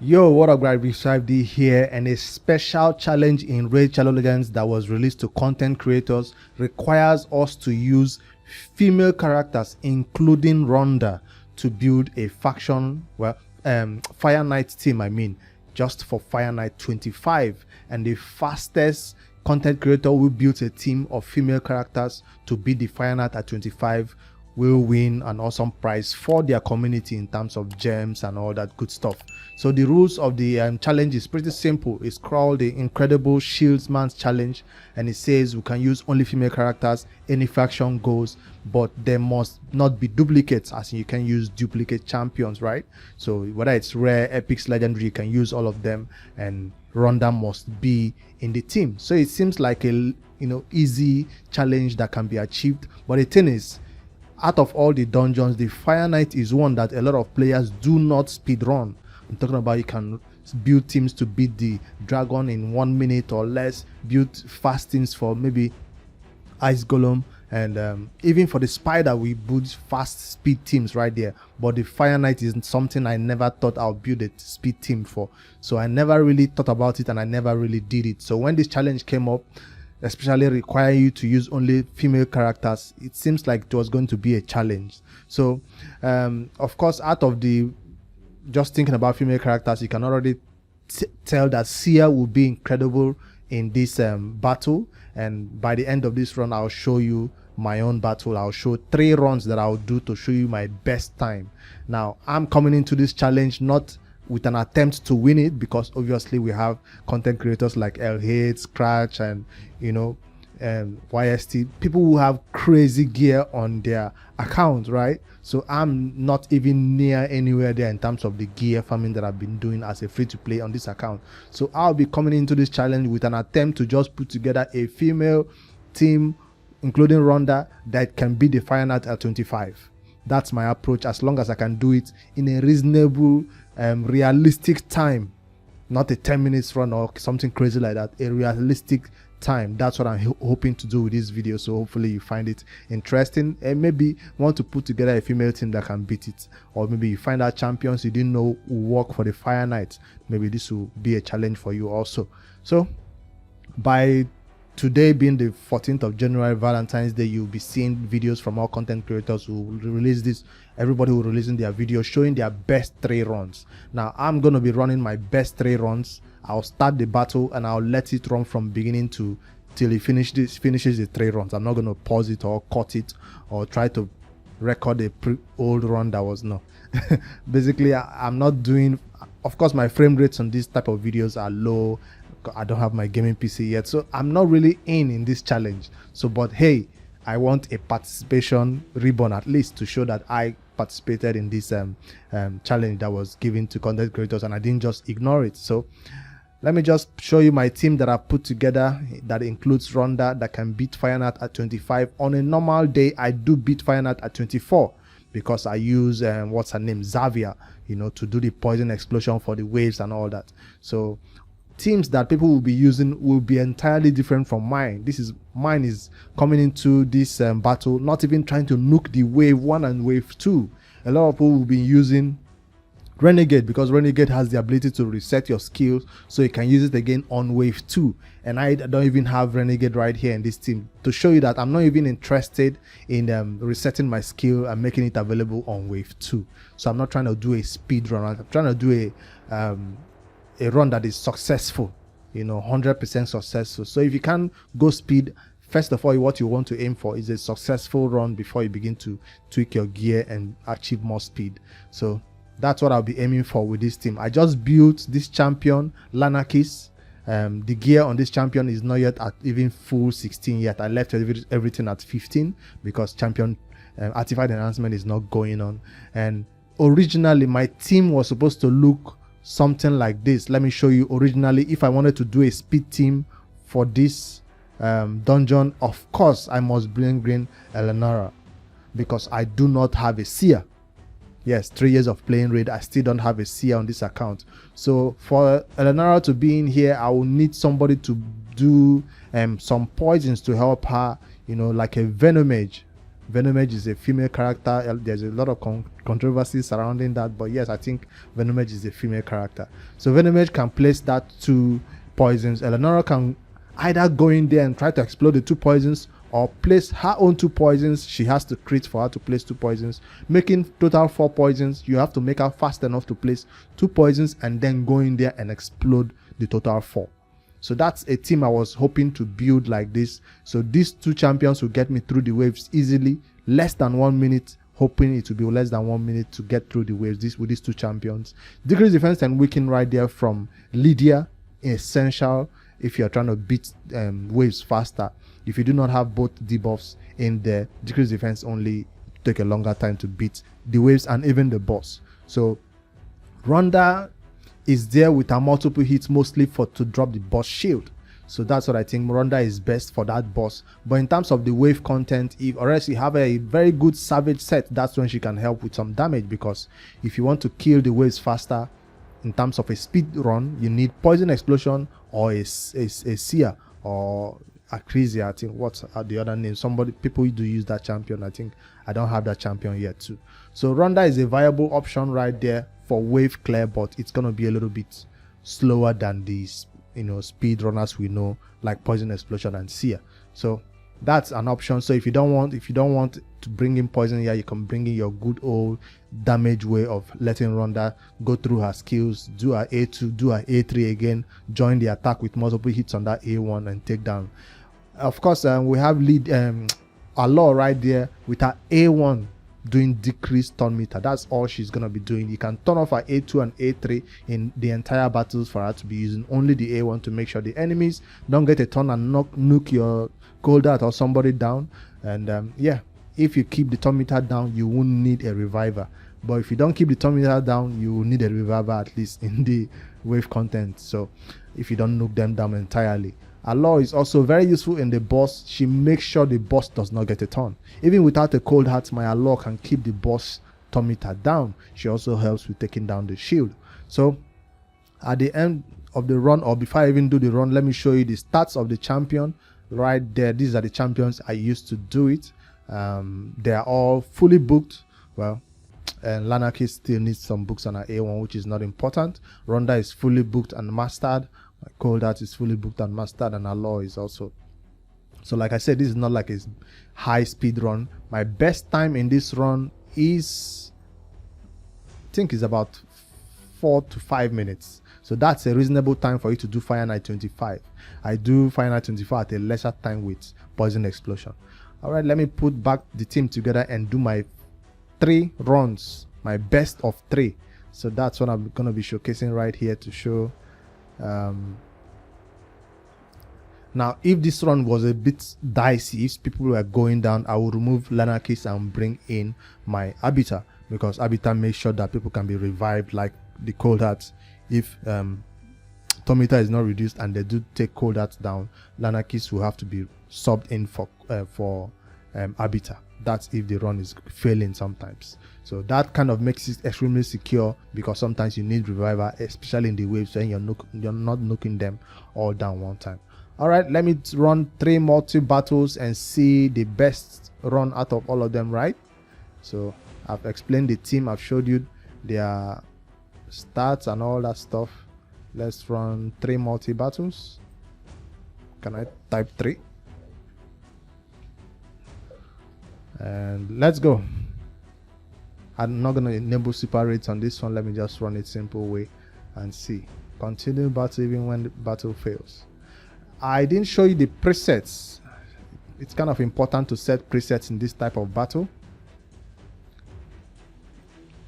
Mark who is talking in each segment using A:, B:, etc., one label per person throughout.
A: Yo, what up, guys? B5D here, and a special challenge in Raid Shadow Legends that was released to content creators requires us to use female characters, including Ronda, to build a faction, Fire Knight team. I mean, just for Fire Knight 25, and the fastest content creator who built a team of female characters to beat the Fire Knight at 25 will win an awesome prize for their community in terms of gems and all that good stuff. So the rules of the challenge is pretty simple. It's called the Incredible Shieldsman's Challenge, and it says we can use only female characters, any faction goes, but there must not be duplicates, as in you can use duplicate champions, right? So whether it's rare, epics, legendary, you can use all of them, and Ronda must be in the team. So it seems like a easy challenge that can be achieved, but the thing is, out of all the dungeons, the Fire Knight is one that a lot of players do not speedrun. I'm talking about you can build teams to beat the dragon in 1 minute or less, build fast teams for maybe Ice Golem, and even for the Spider we build fast speed teams right there. But the Fire Knight is something I never thought I'll build a speed team for, so I never really thought about it and I never really did it. So when this challenge came up, especially require you to use only female characters, it seems like it was going to be a challenge. So of course, out of the just thinking about female characters, you can already tell that Sia will be incredible in this battle, and by the end of this run I'll show you my own battle. I'll show 3 runs that I'll do to show you my best time. Now I'm coming into this challenge not with an attempt to win it, because obviously we have content creators like L8, Scratch, and YST, people who have crazy gear on their account, right? So I'm not even near anywhere there in terms of the gear farming that I've been doing as a free-to-play on this account. So I'll be coming into this challenge with an attempt to just put together a female team, including Ronda, that can beat the Fire Knight at 25. That's my approach, as long as I can do it in a reasonable realistic time, not a 10 minutes run or something crazy like that, a realistic time. That's what I'm hoping to do with this video. So hopefully you find it interesting and maybe want to put together a female team that can beat it, or maybe you find out champions you didn't know will work for the Fire Knight. Maybe this will be a challenge for you also. So by today being the 14th of January, Valentine's Day, you'll be seeing videos from all content creators who will release this. Everybody will releasing their video showing their best 3 runs. Now I'm going to be running my best 3 runs. I'll start the battle and I'll let it run from beginning to till he finishes the 3 runs. I'm not going to pause it or cut it or try to record a old run that was no. Basically, I'm not doing, of course my frame rates on this type of videos are low. I don't have my gaming PC yet, so I'm not really in this challenge. So but hey, I want a participation ribbon at least to show that I participated in this challenge that was given to content creators and I didn't just ignore it. So let me just show you my team that I put together that includes Ronda, that can beat Fire Knight at 25. On a normal day I do beat Fire Knight at 24 because I use what's her name, Xavier, to do the poison explosion for the waves and all that. So teams that people will be using will be entirely different from mine. Mine is coming into this battle not even trying to nuke the wave 1 and wave 2. A lot of people will be using Renegade because Renegade has the ability to reset your skills, so you can use it again on wave 2. And I don't even have Renegade right here in this team to show you that I'm not even interested in resetting my skill and making it available on wave 2. So I'm not trying to do a speed run. I'm trying to do a run that is successful, 100% successful. So if you can go speed, first of all, what you want to aim for is a successful run before you begin to tweak your gear and achieve more speed. So that's what I'll be aiming for with this team. I just built this champion, Lanakis. The gear on this champion is not yet at even full 16 yet. I left everything at 15 because champion artifact enhancement is not going on. And originally my team was supposed to look something like this. Let me show you. Originally, if I wanted to do a speed team for this dungeon, of course I must bring in Eleonora because I do not have a seer. Yes, 3 years of playing raid, I still don't have a seer on this account. So for Eleonora to be in here, I will need somebody to do some poisons to help her, like a venom mage. Venomage is a female character. There's a lot of controversy surrounding that, but yes, I think Venomage is a female character. So Venomage can place that 2 poisons. Eleonora can either go in there and try to explode the 2 poisons, or place her own 2 poisons. She has to crit for her to place 2 poisons, making total 4 poisons. You have to make her fast enough to place 2 poisons and then go in there and explode the total 4. So that's a team I was hoping to build like this. So these 2 champions will get me through the waves easily, less than 1 minute, hoping it will be less than 1 minute to get through the waves with these 2 champions. Decrease defense and weaken right there from Lydia, essential if you're trying to beat waves faster. If you do not have both debuffs in there, decrease defense only take a longer time to beat the waves and even the boss. So Ronda is there with her multiple hits, mostly to drop the boss shield. So that's what I think Ronda is best for that boss. But in terms of the wave content, if or else you have a very good savage set, that's when she can help with some damage, because if you want to kill the waves faster in terms of a speed run, you need poison explosion or a seer or Acrizia. I think what's the other name? People do use that champion. I think I don't have that champion yet too. So Ronda is a viable option right there for wave clear, but it's gonna be a little bit slower than these speed runners we know, like poison explosion and seer. So that's an option. So if you don't want to bring in poison here, you can bring in your good old damage way of letting Ronda go through her skills, do her A2, do her A3 again, join the attack with multiple hits on that A1 and take down. Of course, we have Allure right there with her A1 doing decreased turn meter. That's all she's gonna be doing. You can turn off her A2 and A3 in the entire battles for her to be using only the A1 to make sure the enemies don't get a turn and nuke your Cold Heart or somebody down. And yeah, if you keep the turn meter down, you won't need a reviver. But if you don't keep the turn meter down, you will need a reviver, at least in the wave content. So if you don't nuke them down entirely. Allure is also very useful in the boss. She makes sure the boss does not get a turn. Even without a Cold Heart, my Allure can keep the boss turn meter down. She also helps with taking down the shield. So at the end of the run, or before I even do the run, let me show you the stats of the champion right there. These are the champions I used to do it. They are all fully booked. Well, and Lanarkis still needs some books on her A1, which is not important. Ronda is fully booked and mastered. Cold Heart is fully booked and mastered, and Allure is also. So like I said, this is not like a high speed run. My best time in this run is, I think, is about 4 to 5 minutes. So that's a reasonable time for you to do Fire Knight 25. I do Fire Knight 25 at a lesser time with Poison Explosion. All right, let me put back the team together and do my 3 runs, my best of 3. So that's what I'm going to be showcasing right here to show. Now if this run was a bit dicey, if people were going down, I will remove Lanarkis and bring in my Arbiter, because Arbiter makes sure that people can be revived like the Cold Heart. If turn meter is not reduced and they do take Cold Heart down, Lanarkis will have to be subbed in for Arbiter. That's if the run is failing sometimes. So that kind of makes it extremely secure, because sometimes you need reviver, especially in the waves when you're not nuking them all down one time. All right, let me run 3 multi battles and see the best run out of all of them, right? So I've explained the team, I've showed you their stats and all that stuff. Let's run 3 multi battles. Can I type 3? And let's go. I'm not going to enable super rates on this one. Let me just run it simple way and see. Continue battle even when the battle fails. I didn't show you the presets. It's kind of important to set presets in this type of battle.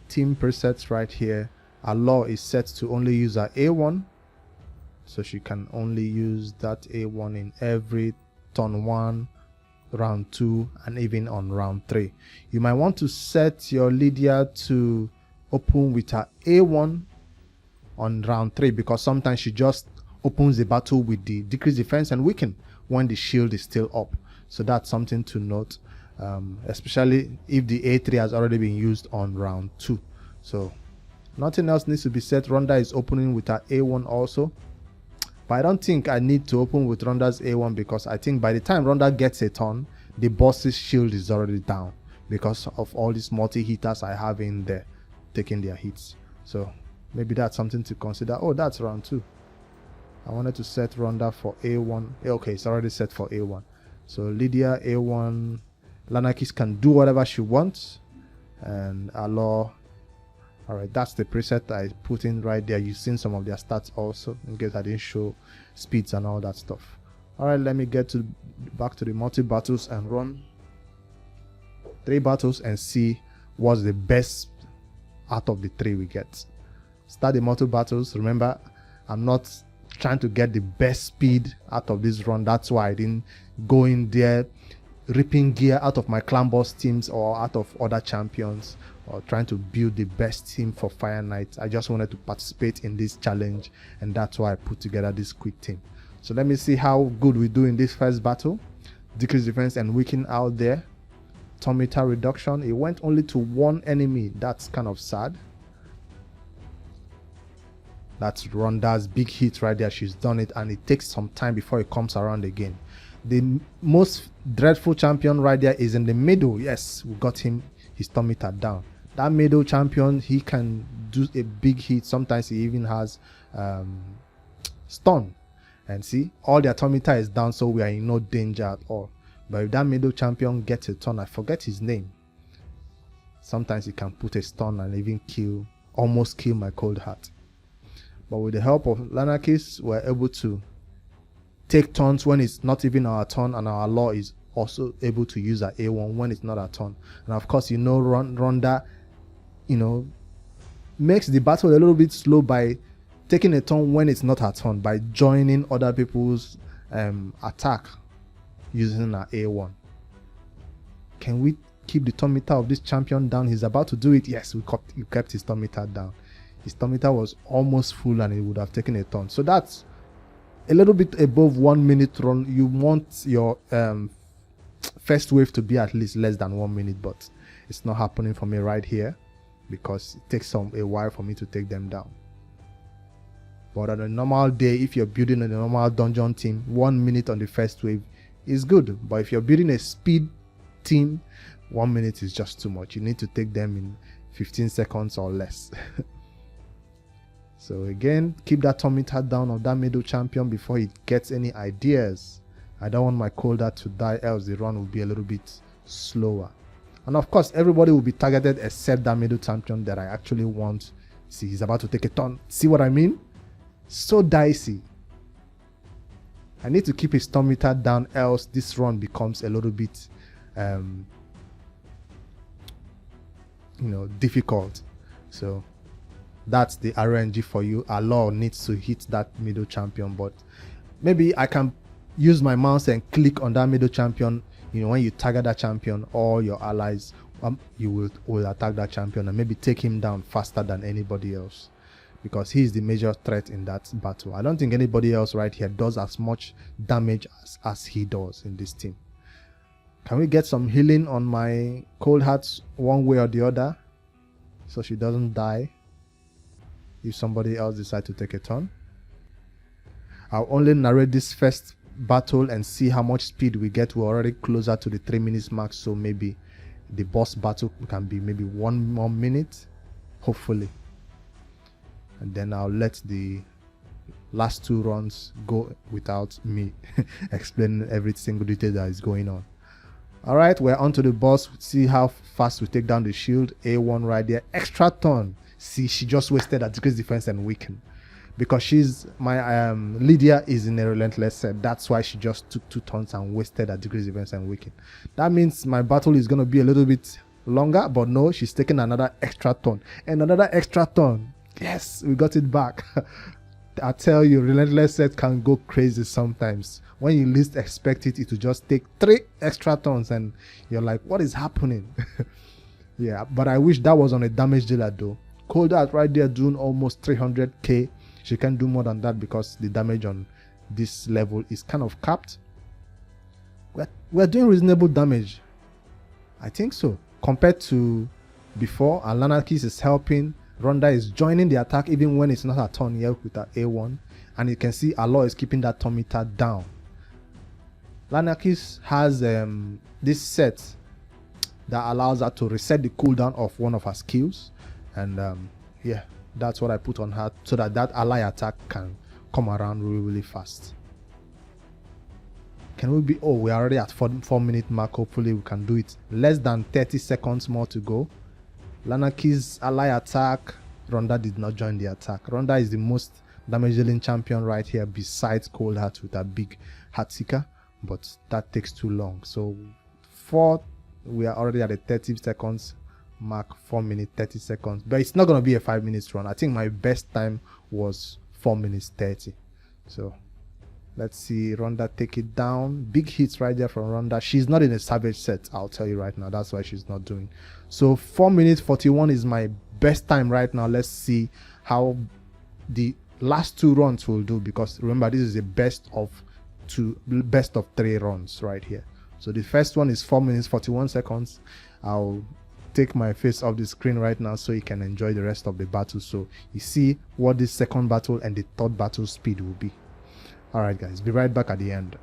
A: Team presets right here. Allure is set to only use her A1. So she can only use that A1 in every turn 1, round 2, and even on round 3. You might want to set your Lydia to open with her A1 on round 3, because sometimes she just opens the battle with the decreased defense and weaken when the shield is still up. So that's something to note, especially if the A3 has already been used on round 2. So nothing else needs to be set. Ronda is opening with her A1 also, but I don't think I need to open with Ronda's A1, because I think by the time Ronda gets a turn, the boss's shield is already down because of all these multi-hitters I have in there taking their hits. So maybe that's something to consider. Oh, that's round 2. I wanted to set Ronda for A1. Okay, it's already set for A1. So Lydia A1. Lanakis can do whatever she wants. And Alor. Alright, that's the preset I put in right there. You've seen some of their stats also, in case I didn't show speeds and all that stuff. Alright, let me get back to the multi-battles and run 3 battles and see what's the best out of the 3 we get. Start the multi-battles. Remember, I'm not trying to get the best speed out of this run. That's why I didn't go in there ripping gear out of my clan boss teams or out of other champions, or trying to build the best team for Fire Knight. I just wanted to participate in this challenge, and that's why I put together this quick team. So let me see how good we do in this first battle. Decrease defense and weaken out there. Turn meter reduction. It went only to 1 enemy. That's kind of sad. That's Ronda's big hit right there. She's done it, and it takes some time before it comes around again. The most dreadful champion right there is in the middle. Yes, we got him. His turn meter down. That middle champion, he can do a big hit. Sometimes he even has stun. And see, all their turn meter is down, so we are in no danger at all. But if that middle champion gets a turn, I forget his name. Sometimes he can put a stun and even almost kill my cold heart. But with the help of Lanakis, we're able to take turns when it's not even our turn, and our law is also able to use our A1 when it's not our turn. And of course, Ronda, makes the battle a little bit slow by taking a turn when it's not her turn, by joining other people's attack using our A1. Can we keep the turn meter of this champion down? He's about to do it. Yes, we kept his turn meter down. His turn meter was almost full, and he would have taken a turn. So that's a little bit above 1 minute run. You want your first wave to be at least less than 1 minute, but it's not happening for me right here because it takes a while for me to take them down. But on a normal day, if you're building a normal dungeon team, 1 minute on the first wave is good. But if you're building a speed team, 1 minute is just too much. You need to take them in 15 seconds or less. So again, keep that turn meter down of that middle champion before he gets any ideas. I don't want my cold heart to die, else the run will be a little bit slower. And of course, everybody will be targeted except that middle champion that I actually want. See, he's about to take a turn. See what I mean? So dicey. I need to keep his turn meter down, else this run becomes a little bit difficult. So that's the RNG for you. Alor needs to hit that middle champion, but maybe I can use my mouse and click on that middle champion. When you target that champion, all your allies, you will attack that champion and maybe take him down faster than anybody else, because he's the major threat in that battle. I don't think anybody else right here does as much damage as he does in this team. Can we get some healing on my cold hearts one way or the other so she doesn't die if somebody else decides to take a turn? I'll only narrate this first battle and see how much speed we get. We're already closer to the 3 minutes mark, so maybe the boss battle can be maybe 1 more minute, hopefully. And then I'll let the last 2 runs go without me explaining every single detail that is going on. Alright, we're on to the boss. See how fast we take down the shield. A1 right there. Extra turn. See, she just wasted a decrease defense and weaken. Because she's my Lydia is in a relentless set. That's why she just took 2 turns and wasted a decrease defense and weaken. That means my battle is going to be a little bit longer, but no, she's taking another extra turn. And another extra turn. Yes, we got it back. I tell you, relentless set can go crazy sometimes. When you least expect it, it will just take 3 extra turns and you're like, what is happening? Yeah, but I wish that was on a damage dealer though. Cold Heart right there doing almost 300k. She can't do more than that because the damage on this level is kind of capped. We're doing reasonable damage. I think so. Compared to before, Lanakis is helping. Ronda is joining the attack even when it's not her turn here with her A1. And you can see Alor is keeping that turn meter down. Lanakis has this set that allows her to reset the cooldown of one of her skills, and yeah, that's what I put on her so that ally attack can come around really fast. Can we be? Oh, we're already at 4 minute mark. Hopefully we can do it. Less than 30 seconds more to go. Lanaki's ally attack. Ronda did not join the attack. Ronda is the most damage dealing champion right here besides Cold Heart with a big Heart Seeker, but that takes too long. So we are already at the 30 seconds mark. 4 minutes 30 seconds, but it's not going to be a 5 minutes run. I think my best time was 4 minutes 30. So let's see Ronda take it down. Big hits right there from Ronda. She's not in a savage set, I'll tell you right now. That's why she's not doing. So 4 minutes 41 is my best time right now. Let's see how the last 2 runs will do, because remember, this is a best of 3 runs right here. So the first one is 4 minutes 41 seconds. I'll take my face off the screen right now so you can enjoy the rest of the battle, so you see what this second battle and the third battle speed will be. Alright guys, be right back at the end.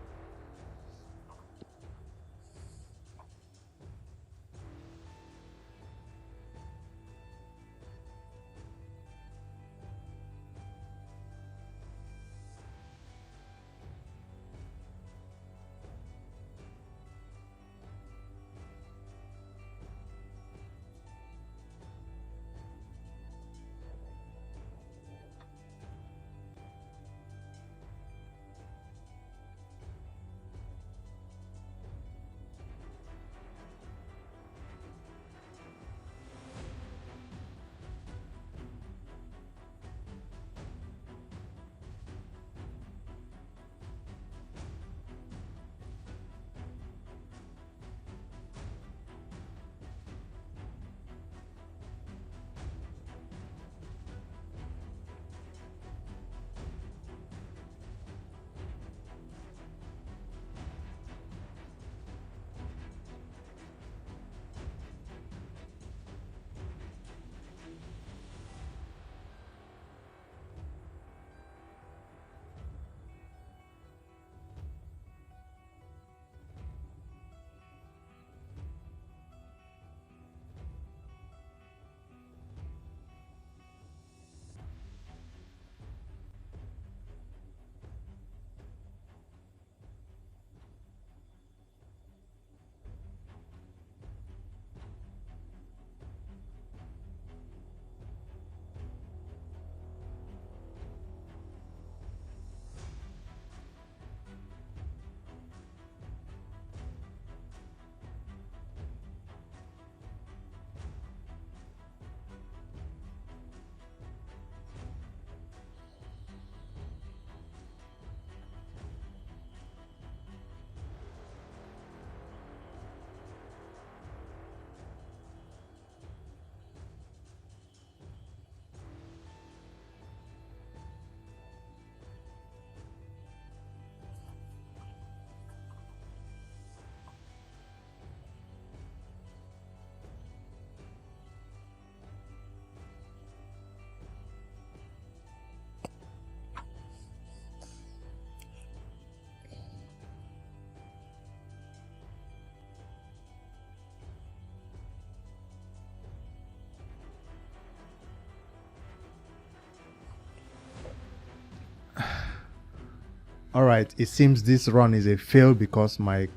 A: Alright, it seems this run is a fail because my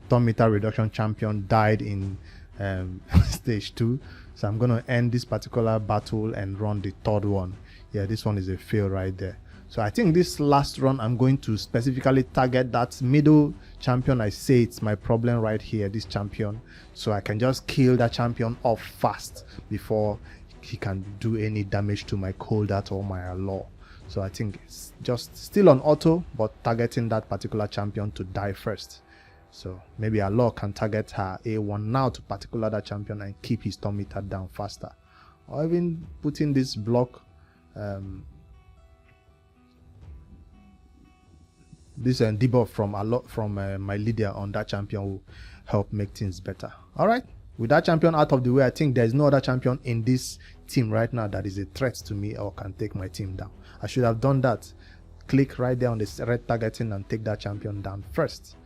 A: turn meter reduction champion died in stage 2. So I'm going to end this particular battle and run the third one. Yeah, this one is a fail right there. So I think this last run I'm going to specifically target that middle champion. I say it's my problem right here, this champion. So I can just kill that champion off fast before he can do any damage to my Cold Heart or my Allure. So I think it's just still on auto, but targeting that particular champion to die first. So maybe Allure can target her A1 now to particular that champion and keep his turn meter down faster. Or even putting this block, this debuff from my leader on that champion will help make things better. Alright, with that champion out of the way, I think there's no other champion in this team right now that is a threat to me or can take my team down. I should have done that. Click right there on the red targeting and take that champion down first.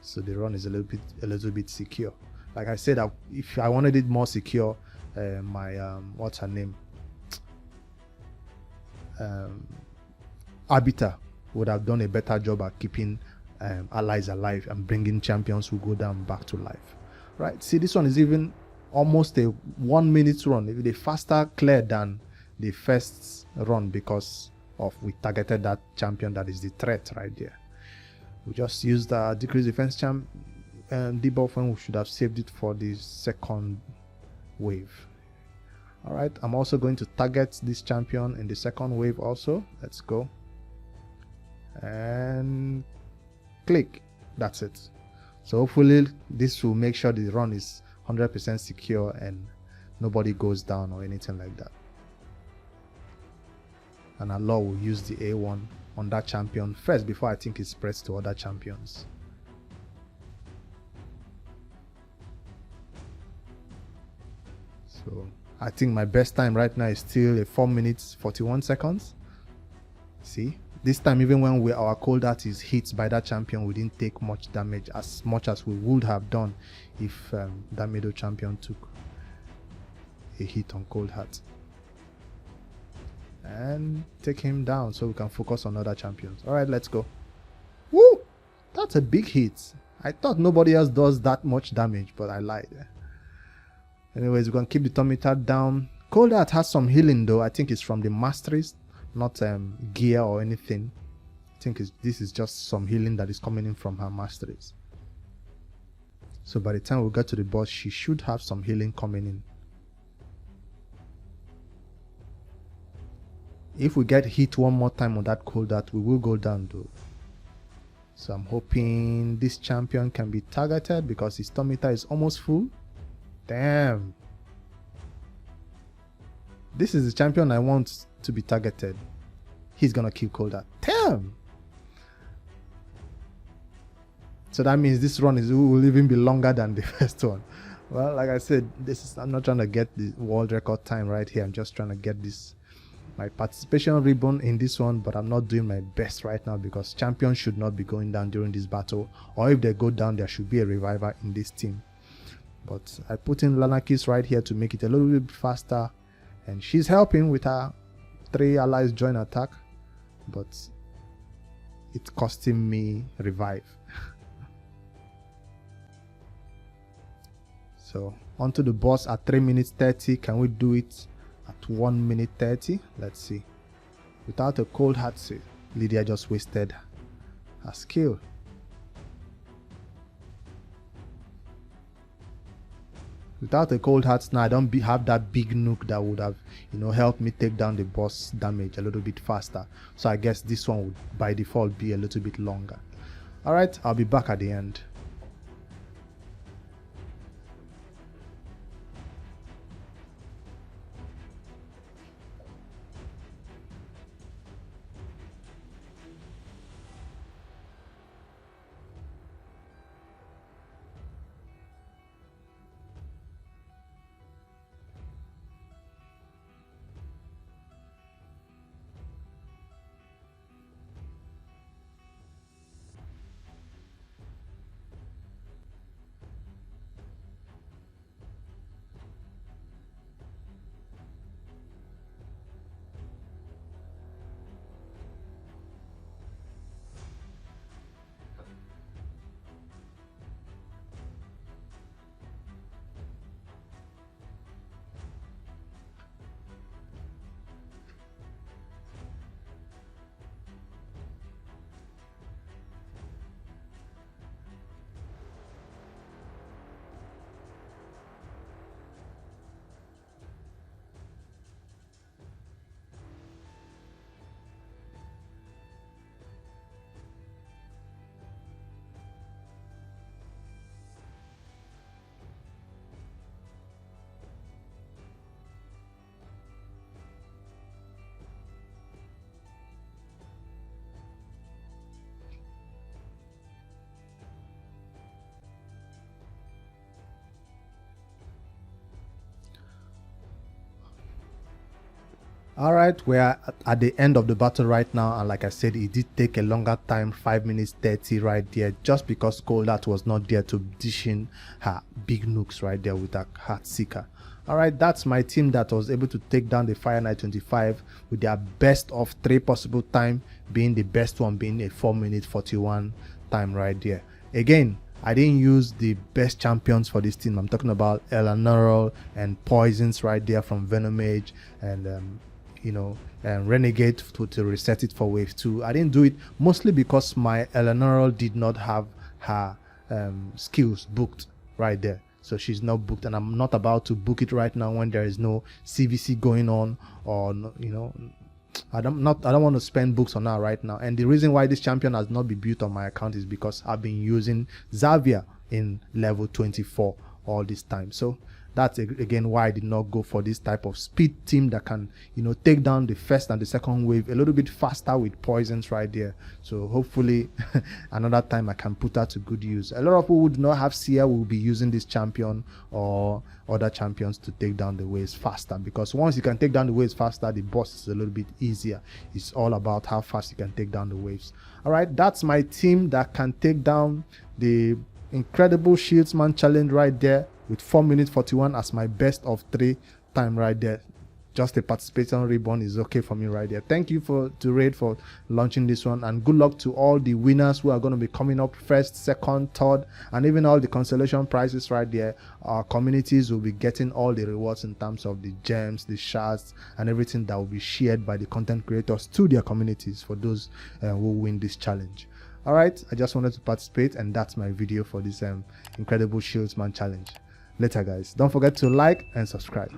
A: so the run is a little bit secure. Like I said, if I wanted it more secure, my what's her name, Arbiter would have done a better job at keeping allies alive and bringing champions who go down back to life. Right? See, this one is even almost a 1 minute run. If the faster clear than the first run because of we targeted that champion that is the threat right there. We just used the decrease defense champ debuff when we should have saved it for the second wave. All right, I'm also going to target this champion in the second wave also. Let's go and click. That's it. So hopefully this will make sure the run is 100% secure and nobody goes down or anything like that. And Allah will use the A1 on that champion first before I think it spreads to other champions. So I think my best time right now is still a 4 minutes 41 seconds. See, this time even when our cold heart is hit by that champion, we didn't take much damage, as much as we would have done if that middle champion took a hit on cold heart. And take him down so we can focus on other champions. All right, let's go. Woo! That's a big hit. I thought nobody else does that much damage, but I lied. Anyways, we can keep the thermometer down. Cold Heart has some healing though. I think it's from the masteries, not gear or anything. I think this is just some healing that is coming in from her masteries. So by the time we get to the boss, she should have some healing coming in. If we get hit one more time on that Cold Heart, we will go down though. So I'm hoping this champion can be targeted because his thermometer is almost full. Damn. This is the champion I want to be targeted. He's gonna kill Cold Heart. Damn. So that means this run will even be longer than the first one. Well, like I said, I'm not trying to get the world record time right here. I'm just trying to get my participation ribbon in this one, but I'm not doing my best right now because champions should not be going down during this battle, or if they go down, there should be a reviver in this team. But I put in Lanakis right here to make it a little bit faster, and she's helping with her 3 allies join attack, but it's costing me revive. So onto the boss at 3 minutes 30. Can we do it at 1 minute 30? Let's see. Without a Cold Heart save, Lydia just wasted her skill. Without a Cold Heart now, I don't have that big nuke that would have, helped me take down the boss damage a little bit faster. So I guess this one would by default be a little bit longer. Alright, I'll be back at the end. All right, we're at the end of the battle right now, and like I said, it did take a longer time, 5 minutes 30 right there, just because Goldat was not there to dish in her big nukes right there with her Heart Seeker. All right, that's my team that was able to take down the Fire Knight 25 with their best of 3 possible time, being the best one being a 4 minute 41 time right there. Again, I didn't use the best champions for this team. I'm talking about Eleanor and Poisons right there from Venom Age and and Renegade to reset it for wave 2. I didn't do it mostly because my Eleanor did not have her skills booked right there. So she's not booked, and I'm not about to book it right now when there is no CVC going on, or I don't want to spend books on her right now. And the reason why this champion has not been built on my account is because I've been using Xavier in level 24 all this time. So that's again why I did not go for this type of speed team that can take down the first and the second wave a little bit faster with poisons right there. So hopefully another time I can put that to good use. A lot of people who do not have Seer will be using this champion or other champions to take down the waves faster, because once you can take down the waves faster, the boss is a little bit easier. It's all about how fast you can take down the waves. All right, that's my team that can take down the Incredible Shieldsman challenge right there with 4 minutes 41 as my best of 3 time right there. Just a participation ribbon is okay for me right there. Thank you to Raid for launching this one, and good luck to all the winners who are going to be coming up first, second, third, and even all the consolation prizes right there. Our communities will be getting all the rewards in terms of the gems, the shards, and everything that will be shared by the content creators to their communities for those who win this challenge. All right, I just wanted to participate, and that's my video for this Incredible Shieldsman challenge. Later guys, don't forget to like and subscribe.